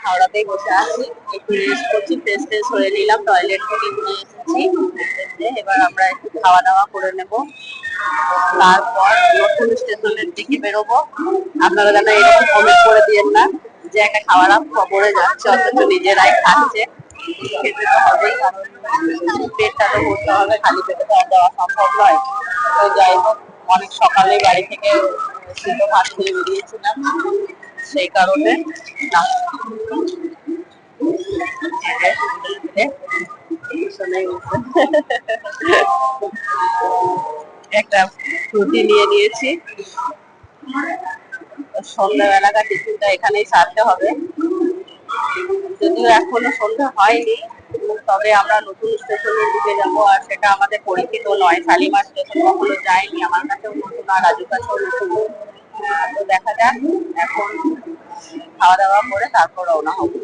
হাওড়াতেই বসে আছি, একটু রেস্ট করছি, ফ্রেশ ট্রেশ হয়ে নিলাম, টয়লেট থেকে ঘুরে এসেছি। এবার আমরা একটু খাওয়া দাওয়া করে নেব, তারপর নতুন স্টেশনের দিকে বেরোবো। আপনারা যেন এরকম কমেন্ট করে দিয়েন না যে একটা খাওয়ার খবরে যাচ্ছে অথচ নিজেরাই খাচ্ছে। খেতে তো হবেই, কারণ পেটটা তো ভরতে হবে, খালি পেটে তো আর দেওয়া সম্ভব নয়। তো যাই হোক, অনেক সকালে বাড়ি থেকে সিদ্ধ ভাত খেয়ে বেরিয়েছিলাম, সেই কারণে একটা রুটি নিয়ে নিয়েছি। সন্ধ্যাবেলাকার টিফিনটা এখানেই সারতে হবে, যদিও এখনো সন্ধ্যা হয়নি, তবে আমরা নতুন স্টেশনের দিকে যাবো, আর সেটা আমাদের পরিচিত নয়। শালিমার স্টেশন কখনো যায়নি, আমার কাছেও নতুন, আর রাজুর কাছেও নতুন। তো দেখা যাক, এখন খাওয়া দাওয়া করে তারপর রওনা হবো।